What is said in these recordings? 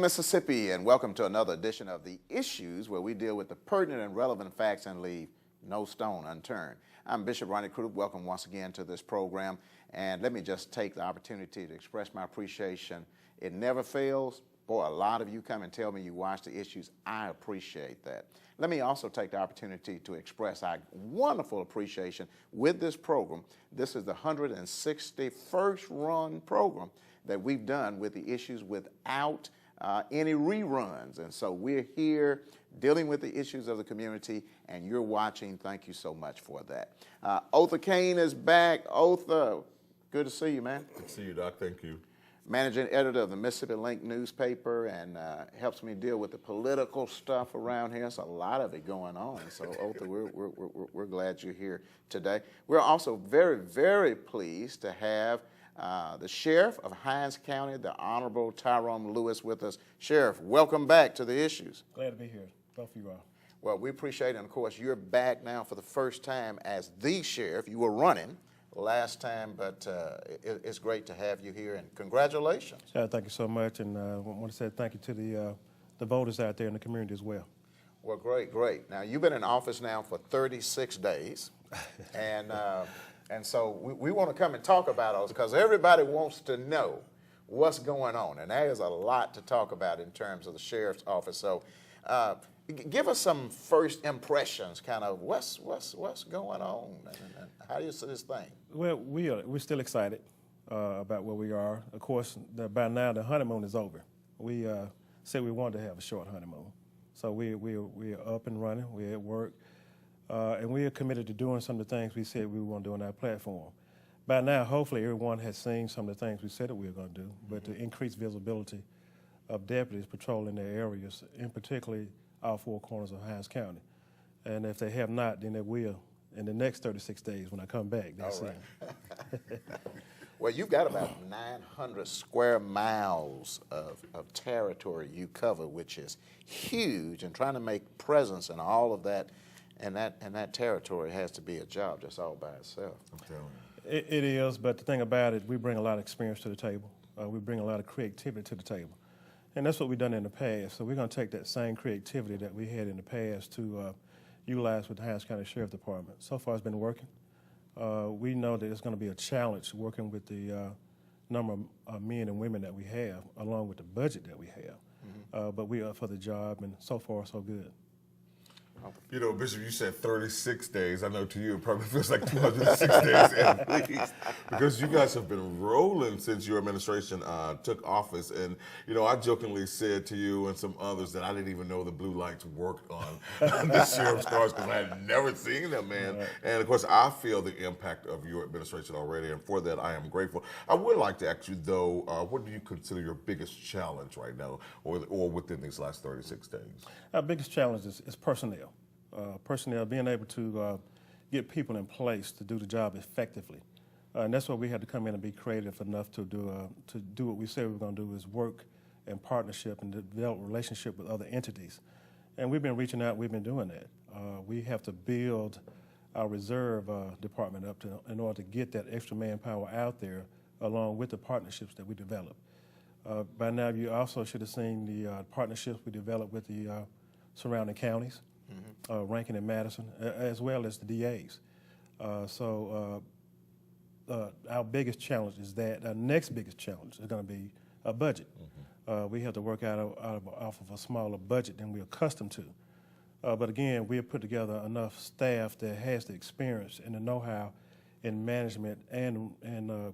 Mississippi, and welcome to another edition of The Issues, where we deal with the pertinent and relevant facts and leave no stone unturned. I'm Bishop Ronnie Crudup. Welcome once again to this program, and let me just take the opportunity to express my appreciation. It never fails. Boy, a lot of you come and tell me you watch The Issues. I appreciate that. Let me also take the opportunity to express our wonderful appreciation with this program. This is the 161st run program that we've done with The Issues without any reruns. And so we're here dealing with the issues of the community, and you're watching. Thank you so much for that. Othor Cain is back. Othor, good to see you, man. Good to see you, Doc. Thank you. Managing editor of the Mississippi Link newspaper, and helps me deal with the political stuff around here. There's a lot of it going on. So, Othor, we're glad you're here today. We're also very, very pleased to have the Sheriff of Hinds County, the Honorable Tyrone Lewis, with us. Sheriff, welcome back to The Issues. Glad to be here, both of you all. Well, we appreciate it, and of course, you're back now for the first time as the Sheriff. You were running last time, but it's great to have you here, and congratulations. Thank you so much, and I want to say thank you to the voters out there in the community as well. Well, great. Now, you've been in office now for 36 days, and so we want to come and talk about those because everybody wants to know what's going on, and there is a lot to talk about in terms of the sheriff's office. So give us some first impressions, kind of what's going on, and how do you see this thing? Well, we're still excited about where we are. Of course, by now the honeymoon is over. We said we wanted to have a short honeymoon, so we're up and running. We're at work. And we are committed to doing some of the things we said we were going to do on our platform. By now, hopefully, everyone has seen some of the things we said that we were going to do, but to increase visibility of deputies patrolling their areas, and particularly all four corners of Hinds County. And if they have not, then they will in the next 36 days when I come back. All right. Well, you've got about 900 square miles of territory you cover, which is huge, and trying to make presence in all of that. And that territory has to be a job just all by itself. I'm telling you. It is, but the thing about it, we bring a lot of experience to the table. We bring a lot of creativity to the table. And that's what we've done in the past. So we're going to take that same creativity that we had in the past to utilize with the Hinds County Sheriff Department. So far it's been working. We know that it's going to be a challenge working with the number of men and women that we have, along with the budget that we have. But we are up for the job, and so far so good. You know, Bishop, you said 36 days. I know to you it probably feels like 206 days at least, because you guys have been rolling since your administration took office. And, you know, I jokingly said to you and some others that I didn't even know the blue lights worked on the sheriff's cars because I had never seen them, man. Right. And, of course, I feel the impact of your administration already, and for that I am grateful. I would like to ask you, though, what do you consider your biggest challenge right now or within these last 36 days? Our biggest challenge is personnel. Personnel, being able to get people in place to do the job effectively. And that's why we had to come in and be creative enough to do what we said we were going to do, is work in partnership and develop relationship with other entities. And we've been reaching out, we've been doing that. We have to build our reserve department up in order to get that extra manpower out there along with the partnerships that we develop. By now you also should have seen the partnerships we developed with the surrounding counties. Rankin and Madison, as well as the DAs. So our biggest challenge is that. Our next biggest challenge is going to be a budget. We have to work off of a smaller budget than we're accustomed to. But again, we have put together enough staff that has the experience and the know-how in management and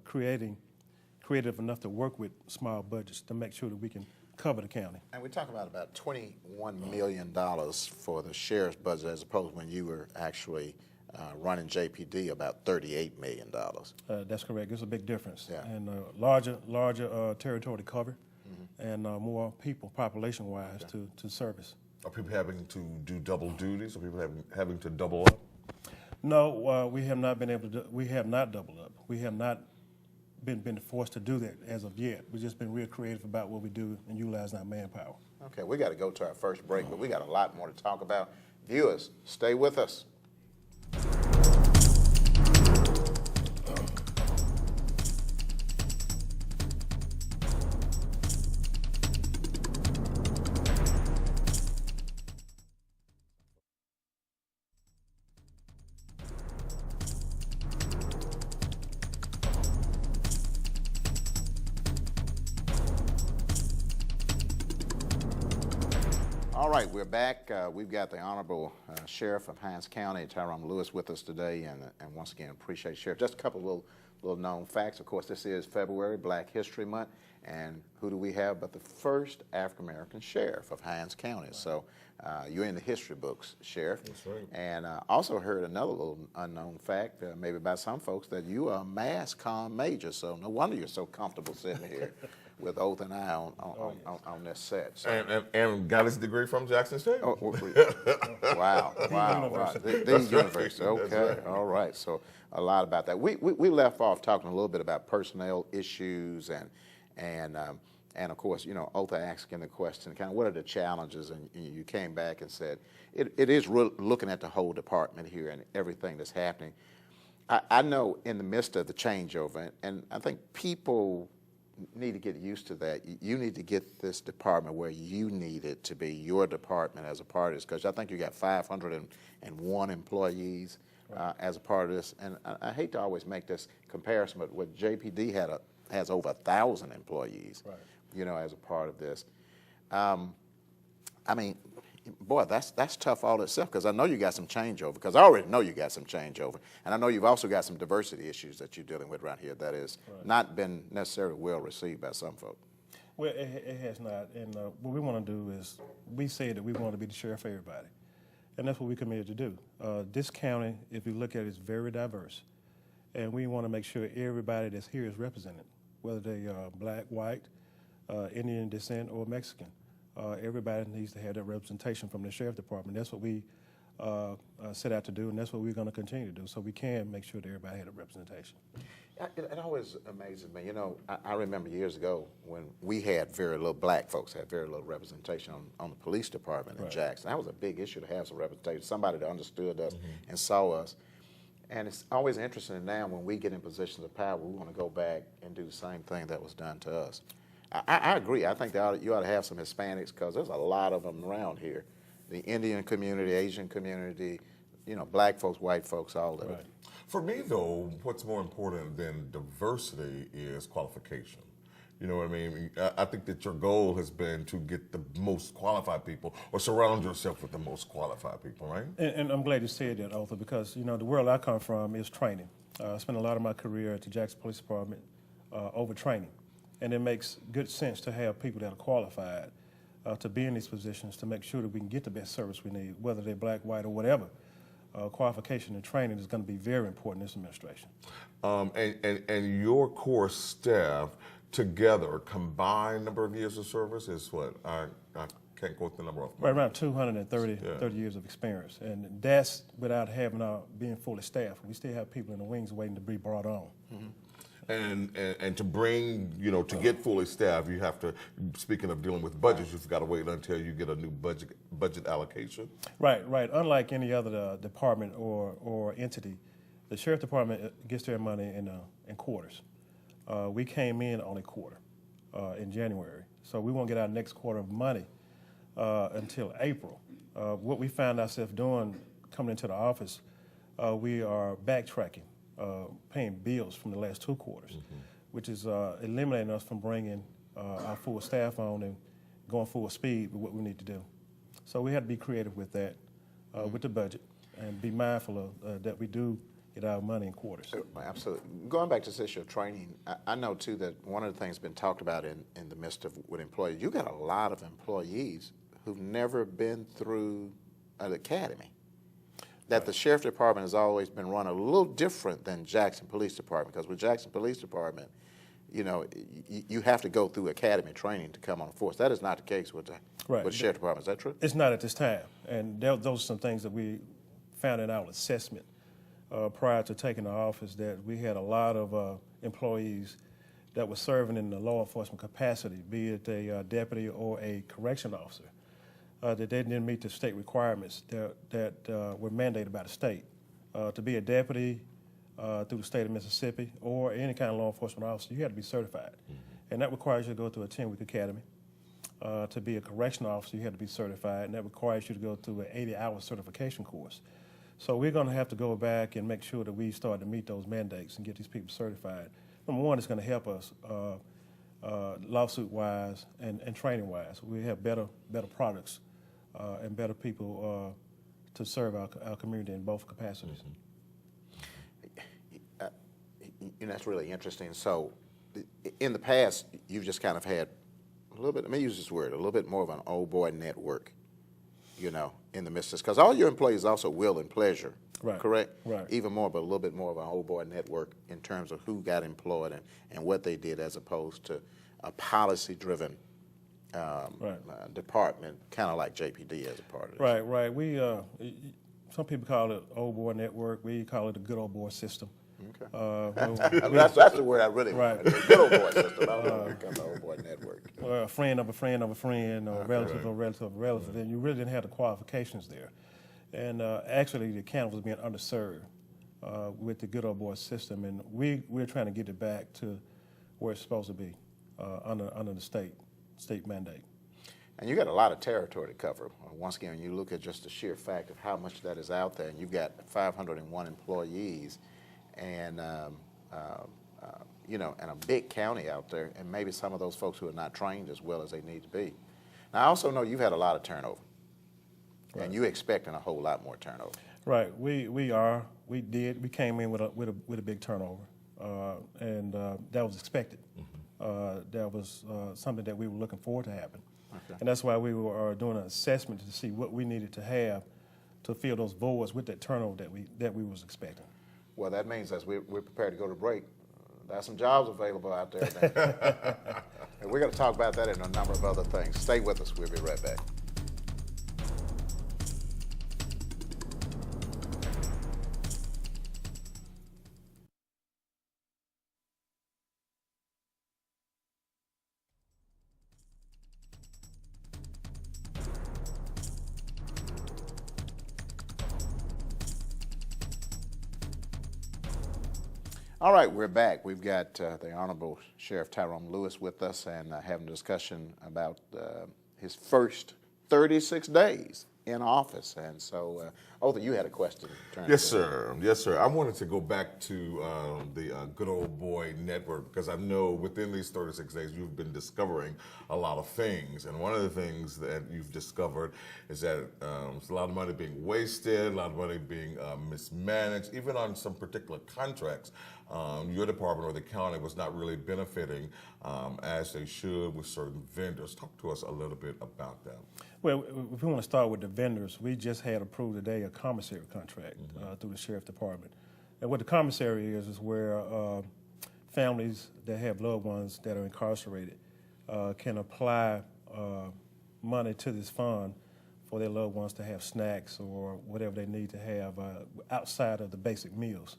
creative enough to work with small budgets to make sure that we can cover the county. And we talk about $21 million for the sheriff's budget, as opposed to when you were actually running JPD, about $38 million. That's correct. There's a big difference. Yeah. And larger territory to cover, and more people, population-wise, to service. Are people having to do double duties? Are people having to double up? No, we have not been able to. We have not doubled up. We have not been forced to do that as of yet. We've just been real creative about what we do and utilizing our manpower. Okay, we got to go to our first break, but we got a lot more to talk about. Viewers, stay with us. All right, we're back. We've got the Honorable Sheriff of Hinds County, Tyrone Lewis, with us today, and once again, appreciate Sheriff. Just a couple of little known facts. Of course, this is February, Black History Month, and who do we have but the first African-American Sheriff of Hinds County. Right. So you're in the history books, Sheriff. That's right. And also heard another little unknown fact, maybe by some folks, that you are a mass comm major, so no wonder you're so comfortable sitting here with Othor and I on this set. So. And got his degree from Jackson State. Oh, wow. The university. Okay, right. All right. So a lot about that. We left off talking a little bit about personnel issues and of course, you know, Othor asking the question, kind of what are the challenges, and you came back and said it is looking at the whole department here and everything that's happening. I know in the midst of the changeover, and I think people need to get used to that. You need to get this department where you need it to be, your department as a part of this, because I think you got 501 employees as a part of this. And I hate to always make this comparison, but what JPD has over 1,000 employees, right, you know, as a part of this. I mean, boy, that's tough all itself, because I know you got some changeover, because I already know you got some changeover, and I know you've also got some diversity issues that you're dealing with around here that is right, not been necessarily well received by some folk. Well, it has not, and what we want to do is, we say that we want to be the sheriff for everybody, and that's what we're committed to do. This county, if you look at it, is very diverse, and we want to make sure everybody that's here is represented, whether they are black, white, Indian descent, or Mexican. Everybody needs to have that representation from the sheriff department. That's what we set out to do, and that's what we're going to continue to do, so we can make sure that everybody had a representation. It always amazes me. You know, I remember years ago when we had very little, black folks had very little representation on the police department in Jackson. That was a big issue to have some representation, somebody that understood us and saw us. And it's always interesting now when we get in positions of power, we want to go back and do the same thing that was done to us. I agree. I think you ought to have some Hispanics, because there's a lot of them around here. The Indian community, Asian community, you know, black folks, white folks, all of it. For me, though, what's more important than diversity is qualification. You know what I mean? I think that your goal has been to get the most qualified people, or surround yourself with the most qualified people, right? And I'm glad you said that, Othor, because, you know, the world I come from is training. I spent a lot of my career at the Jackson Police Department over training. And it makes good sense to have people that are qualified to be in these positions, to make sure that we can get the best service we need, whether they're black, white, or whatever. Qualification and training is going to be very important in this administration. And your core staff together, combined number of years of service is what? I can't quote the number off. Right around 230 years of experience. And that's without having being fully staffed. We still have people in the wings waiting to be brought on. Mm-hmm. And to bring, you know, to get fully staffed, you have to, speaking of dealing with budgets, you've got to wait until you get a new budget allocation. Right. Unlike any other department or entity, the sheriff department gets their money in quarters. We came in on a quarter in January, so we won't get our next quarter of money until April. What we found ourselves doing coming into the office, we are backtracking. Paying bills from the last 2 quarters, which is eliminating us from bringing our full staff on and going full speed with what we need to do. So we had to be creative with that, with the budget, and be mindful of that we do get our money in quarters. Absolutely. Going back to this issue of training, I know too that one of the things been talked about in the midst of with employees, you got a lot of employees who've never been through an academy. That the sheriff department has always been run a little different than Jackson Police Department, because with Jackson Police Department, you know, you have to go through academy training to come on the force. That is not the case with the sheriff department. Is that true? It's not at this time, and those are some things that we found in our assessment prior to taking the office, that we had a lot of employees that were serving in the law enforcement capacity, be it a deputy or a correction officer. That they didn't meet the state requirements that were mandated by the state. To be a deputy through the state of Mississippi or any kind of law enforcement officer, you had to be certified. And that requires you to go through a 10-week academy. To be a correctional officer, you had to be certified, and that requires you to go through an 80-hour certification course. So we're going to have to go back and make sure that we start to meet those mandates and get these people certified. Number one, it's going to help us lawsuit-wise and training-wise. We have better products and better people to serve our community in both capacities. That's really interesting. So, in the past, you've just kind of had a little bit, let me use this word, a little bit more of an old boy network, in the midst of this. Because all your employees also will and pleasure, right. Correct? Right. Even more, but a little bit more of an old boy network in terms of who got employed and what they did, as opposed to a policy-driven department, kind of like JPD as a part of this. Right. We some people call it old boy network. We call it the good old boy system. Okay. That's the word I really want. The good old boy system. I don't know if it becomes an old boy network. Well, a friend of a friend of a friend, or relative of a relative of a relative. And you really didn't have the qualifications there. And actually, the county was being underserved with the good old boy system, and we're trying to get it back to where it's supposed to be under the state mandate. And you got a lot of territory to cover. Once again, when you look at just the sheer fact of how much that is out there, and you've got 501 employees, and and a big county out there, and maybe some of those folks who are not trained as well as they need to be. Now, I also know you've had a lot of turnover, and you're expecting a whole lot more turnover. Right. We came in with a big turnover, and that was expected. That was something that we were looking forward to happen. Okay. And that's why we were doing an assessment to see what we needed to have to fill those voids with that turnover that we was expecting. Well, that means as we're prepared to go to break, there's some jobs available out there. And we're going to talk about that and a number of other things. Stay with us. We'll be right back. All right, we're back. We've got the Honorable Sheriff Tyrone Lewis with us, and having a discussion about his first 36 days in office. And so, Othor, you had a question. Yes, sir. Yes, sir. I wanted to go back to the good old boy network, because I know within these 36 days you've been discovering a lot of things. And one of the things that you've discovered is that there's a lot of money being wasted, a lot of money being mismanaged, even on some particular contracts. Your department or the county was not really benefiting as they should with certain vendors. Talk to us a little bit about that. Well, if we want to start with the vendors, we just had approved today a commissary contract through the Sheriff Department. And what the commissary is where families that have loved ones that are incarcerated can apply money to this fund for their loved ones to have snacks or whatever they need to have outside of the basic meals.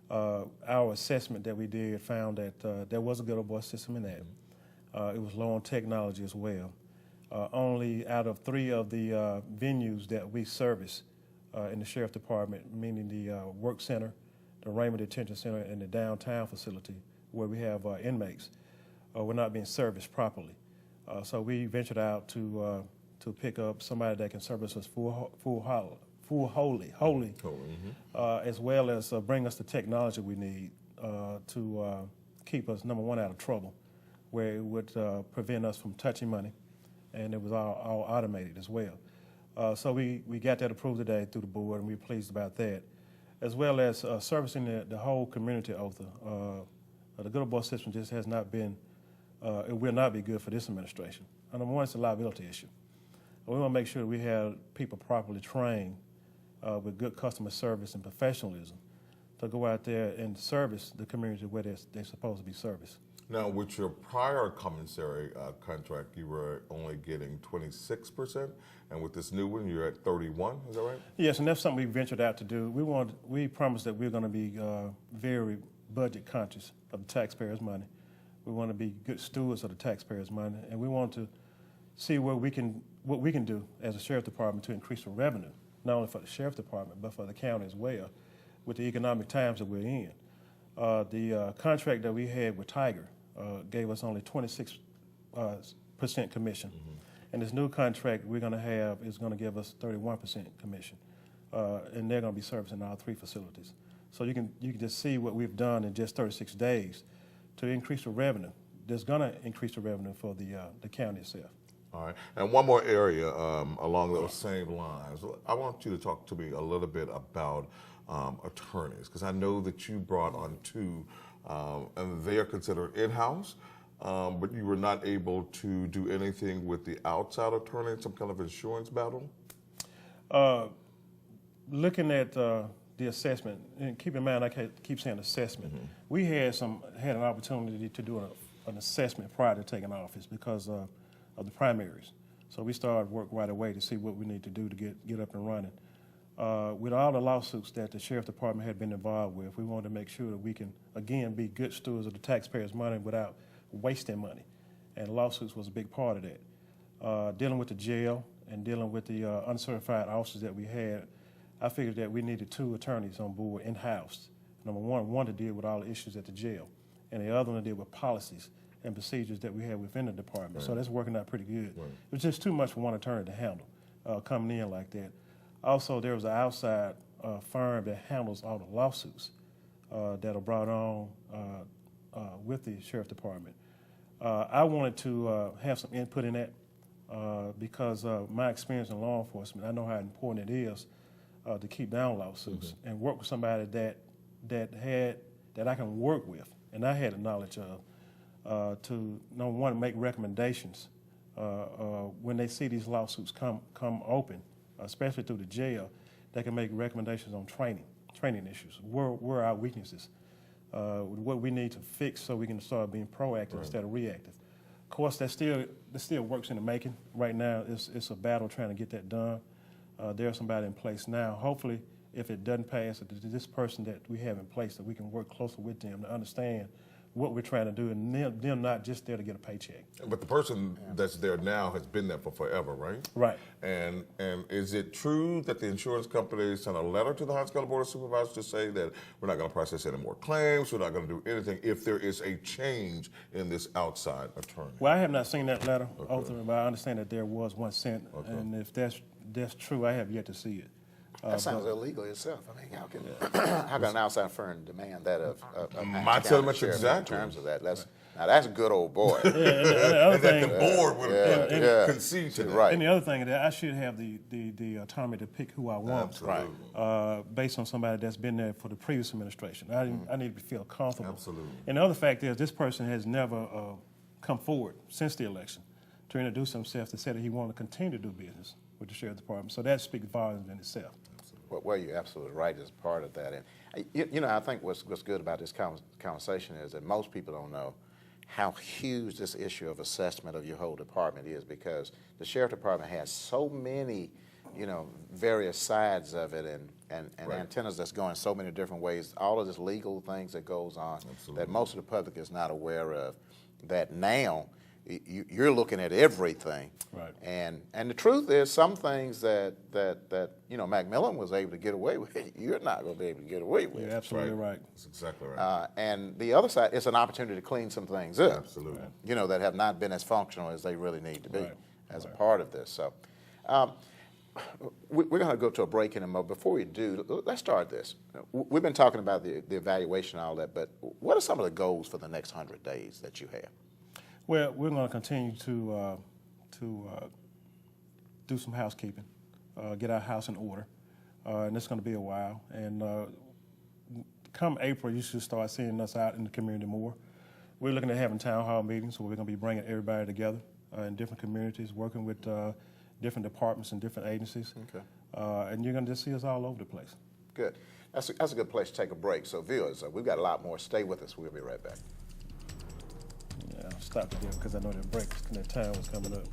Our assessment that we did found that there was a good old boy system in that. It was low on technology as well. Only out of 3 of the venues that we service in the Sheriff Department, meaning the Work Center, the Raymond Detention Center, and the downtown facility where we have inmates, were not being serviced properly. So we ventured out to pick up somebody that can service us wholly, as well as bring us the technology we need to keep us, number one, out of trouble, where it would prevent us from touching money, and it was all automated as well. So we got that approved today through the board, and we're pleased about that, as well as servicing the whole community, Othor. The good old boy system just has not been, it will not be good for this administration. And number one, it's a liability issue. We want to make sure we have people properly trained with good customer service and professionalism to go out there and service the community where they're supposed to be serviced. Now, with your prior commissary contract, you were only getting 26%, and with this new one, you're at 31%. Is that right? Yes, and that's something we ventured out to do. We promised that we're going to be very budget conscious of the taxpayers' money. We want to be good stewards of the taxpayers' money, and we want to see what we can do as a sheriff department to increase the revenue, not only for the sheriff department but for the county as well, with the economic times that we're in. The contract that we had with Tiger gave us only 26% commission. And this new contract we're going to have is going to give us 31% commission. And they're going to be servicing all 3 facilities. So you can just see what we've done in just 36 days to increase the revenue. That's going to increase the revenue for the county itself. All right. And one more area along those same lines. I want you to talk to me a little bit about attorneys, because I know that you brought on two, and they are considered in-house, but you were not able to do anything with the outside attorney, some kind of insurance battle? Looking at the assessment, and keep in mind I keep saying assessment, we had an opportunity to do an assessment prior to taking office because of the primaries. So we started work right away to see what we need to do to get up and running. With all the lawsuits that the Sheriff Department had been involved with, we wanted to make sure that we can, again, be good stewards of the taxpayers' money without wasting money. And lawsuits was a big part of that. Dealing with the jail and dealing with the uncertified officers that we had, I figured that we needed two attorneys on board in-house. Number one to deal with all the issues at the jail, and the other one to deal with policies and procedures that we have within the department. Right. So that's working out pretty good. Right. It was just too much for one attorney to handle coming in like that. Also, there was an outside firm that handles all the lawsuits that are brought on with the Sheriff Department. I wanted to have some input in that because of my experience in law enforcement. I know how important it is to keep down lawsuits and work with somebody that I can work with, and I had the knowledge of to number one, make recommendations when they see these lawsuits come open, especially through the jail. They can make recommendations on training issues. Where are our weaknesses? What we need to fix so we can start being proactive instead of reactive. Of course, that still works in the making. Right now, it's a battle trying to get that done. There's somebody in place now. Hopefully, if it doesn't pass, this person that we have in place, that we can work closer with them to understand what we're trying to do, and them not just there to get a paycheck. But the person that's there now has been there for forever, right? Right. And is it true that the insurance company sent a letter to the Hinds County Board of Supervisors to say that we're not going to process any more claims, we're not going to do anything if there is a change in this outside attorney? Well, I have not seen that letter, Othor, but I understand that there was one sent, and if that's true, I have yet to see it. That sounds illegal itself. I mean, how can an outside firm demand that of my much exactly in terms of that? Now that's a good old boy. And the other thing, the board would concede to that. Right. And the other thing, that I should have the autonomy to pick who I want, based on somebody that's been there for the previous administration. I need to feel comfortable. Absolutely. And the other fact is, this person has never come forward since the election to introduce himself to say that he wanted to continue to do business with the Sheriff Department. So that speaks volumes in itself. Well, you're absolutely right as part of that. And, you know, I think what's good about this conversation is that most people don't know how huge this issue of assessment of your whole department is, because the Sheriff Department has so many, various sides of it and antennas that's going so many different ways, all of this legal things that goes on that most of the public is not aware of, that now you're looking at everything, right? And the truth is, some things that Macmillan was able to get away with, you're not going to be able to get away with. You're absolutely right. That's exactly right. And the other side, it's an opportunity to clean some things up. Absolutely. That have not been as functional as they really need to be as a part of this. So we're going to go to a break in a moment. Before we do, let's start this. We've been talking about the evaluation and all that, but what are some of the goals for the next 100 days that you have? Well, we're going to continue to do some housekeeping, get our house in order, and it's going to be a while. And come April, you should start seeing us out in the community more. We're looking at having town hall meetings where we're going to be bringing everybody together in different communities, working with different departments and different agencies. Okay. And you're going to just see us all over the place. Good. That's a good place to take a break. So viewers, we've got a lot more. Stay with us. We'll be right back. Yeah, I'll stop it there because I know that break and that time was coming up.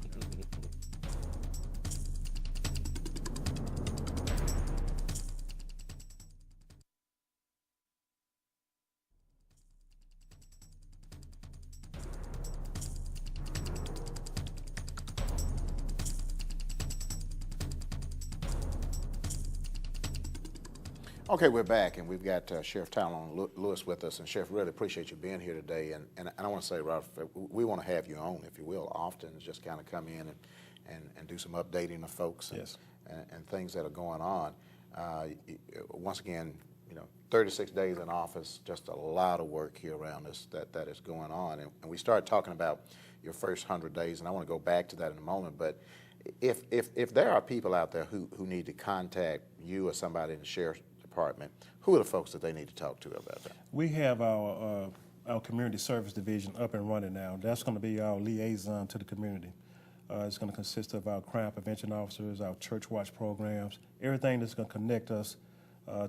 Okay, we're back, and we've got Sheriff Tyrone Lewis with us. And Sheriff, really appreciate you being here today. And I want to say, Ralph, we want to have you on, if you will, often, just kind of come in and do some updating of folks and things that are going on. Once again, 36 days in office, just a lot of work here around us that is going on. And we started talking about your first 100 days, and I want to go back to that in a moment. But if there are people out there who need to contact you or somebody in the sheriff's department, who are the folks that they need to talk to about that? We have our community service division up and running now. That's going to be our liaison to the community. It's going to consist of our crime prevention officers, our church watch programs, everything that's going to connect us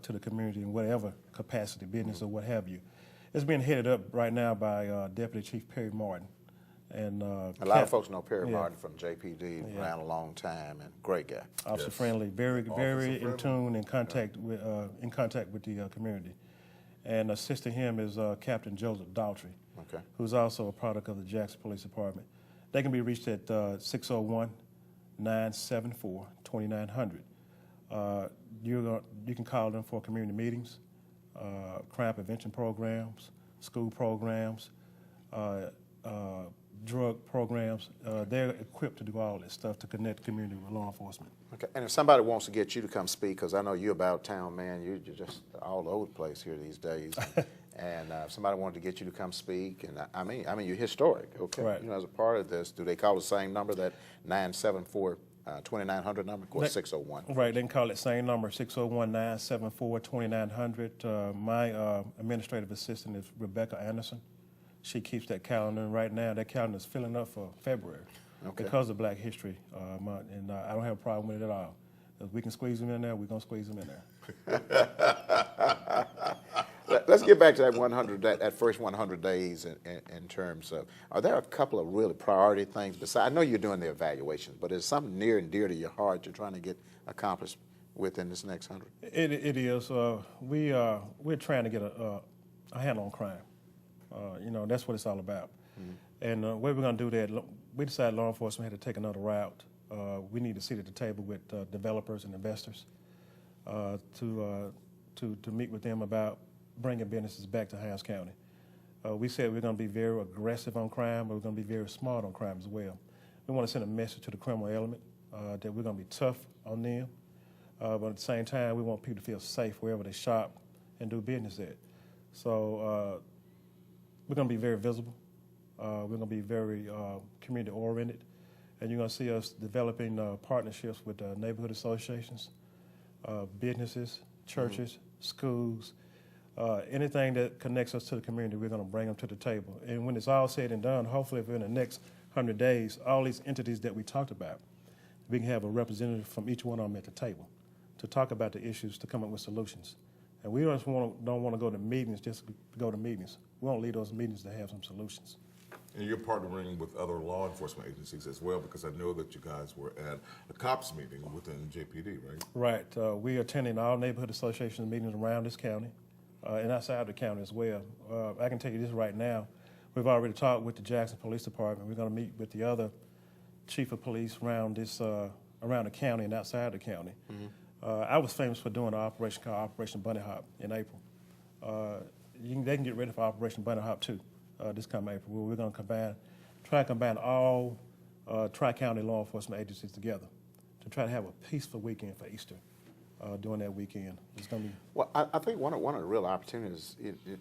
to the community in whatever capacity, business or what have you. It's being headed up right now by Deputy Chief Perry Martin. And a lot of folks know Perry Martin from JPD, around a long time, and great guy. Officer friendly, very in tune, in contact with the community. And assisting him is Captain Joseph Daltrey, who's also a product of the Jackson Police Department. They can be reached at 601-974-2900. You can call them for community meetings, crime prevention programs, school programs, drug programs. They're equipped to do all this stuff to connect the community with law enforcement. Okay, and if somebody wants to get you to come speak, because I know you're about town, man, you're just all over the place here these days. And if somebody wanted to get you to come speak, and I mean, you're historic, okay? Right. As a part of this, do they call the same number, that 974-2900 number, or 601? Right, they can call it same number, 601-974-2900. My administrative assistant is Rebecca Anderson. She keeps that calendar, and right now that calendar is filling up for February because of Black History Month, and I don't have a problem with it at all. If we can squeeze them in there, we're going to squeeze them in there. Let's get back to that first 100 days in terms of, are there a couple of really priority things besides, I know you're doing the evaluations, but is something near and dear to your heart you're trying to get accomplished within this next 100? It is. We're trying to get a handle on crime. That's what it's all about. And the way we're going to do that, we decided law enforcement had to take another route. We need to sit at the table with developers and investors to meet with them about bringing businesses back to Hinds County. We said we're going to be very aggressive on crime, but we're going to be very smart on crime as well. We want to send a message to the criminal element that we're going to be tough on them, but at the same time, we want people to feel safe wherever they shop and do business at. So we're going to be very visible. We're going to be very community-oriented, and you're going to see us developing partnerships with neighborhood associations, businesses, churches, schools, anything that connects us to the community, we're going to bring them to the table. And when it's all said and done, hopefully within the next 100 days, all these entities that we talked about, we can have a representative from each one of them at the table to talk about the issues, to come up with solutions. And we don't want to go to meetings just to go to meetings. We want to lead those meetings to have some solutions. And you're partnering with other law enforcement agencies as well, because I know that you guys were at a COPS meeting within JPD, right? Right. We are attending all neighborhood association meetings around this county and outside the county as well. I can tell you this right now. We've already talked with the Jackson Police Department. We're going to meet with the other chief of police around the county and outside the county. I was famous for doing an operation called Operation Bunny Hop in April. They can get ready for Operation Bunny Hop too this coming April. We're going to try to combine all tri-county law enforcement agencies together to try to have a peaceful weekend for Easter during that weekend. It's going to be. Well, I think one of the real opportunities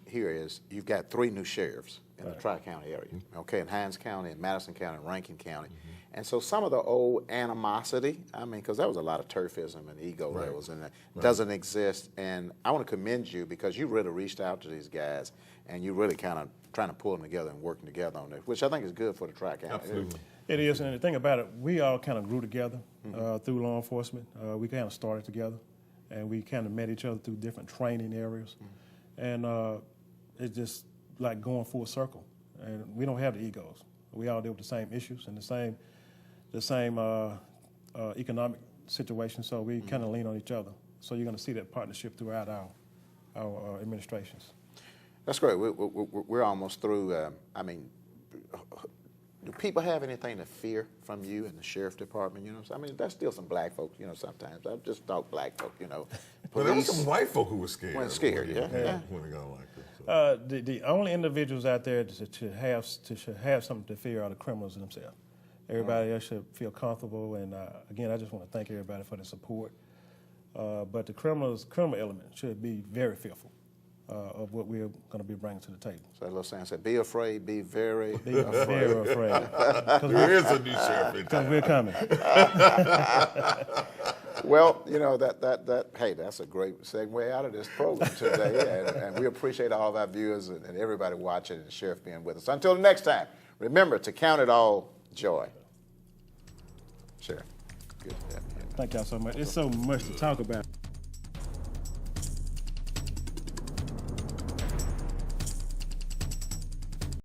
here is you've got 3 new sheriffs in the tri-county area, okay, in Hinds County, in Madison County, and Rankin County. And so some of the old animosity, because there was a lot of turfism and ego levels, and that doesn't exist. And I want to commend you because you really reached out to these guys, and you really kind of trying to pull them together and working together on this, which I think is good for the tri-county. Absolutely. It is, and the thing about it, we all kind of grew together through law enforcement. We kind of started together, and we kind of met each other through different training areas. And it's just like going full circle. And we don't have the egos. We all deal with the same issues and the same economic situation, so we kind of lean on each other. So you're going to see that partnership throughout our administrations. That's great. We're almost through. Do people have anything to fear from you and the sheriff department? There's still some black folks. Sometimes I just talk black folk. But there were some white folk who were scared. When scared, when they got like this. So. The only individuals out there that should have something to fear are the criminals themselves. Everybody else should feel comfortable. And again, I just want to thank everybody for the support. But the criminal element should be very fearful of what we're going to be bringing to the table. So that little saying said, be afraid, be very afraid. Very afraid. There is a new sheriff in town. Because we're coming. Well, you know, hey, that's a great segue out of this program today, and we appreciate all of our viewers and everybody watching and the sheriff being with us. Until the next time, remember to count it all joy. Sheriff, good to have you here. Thank y'all so much. It's so much to talk about.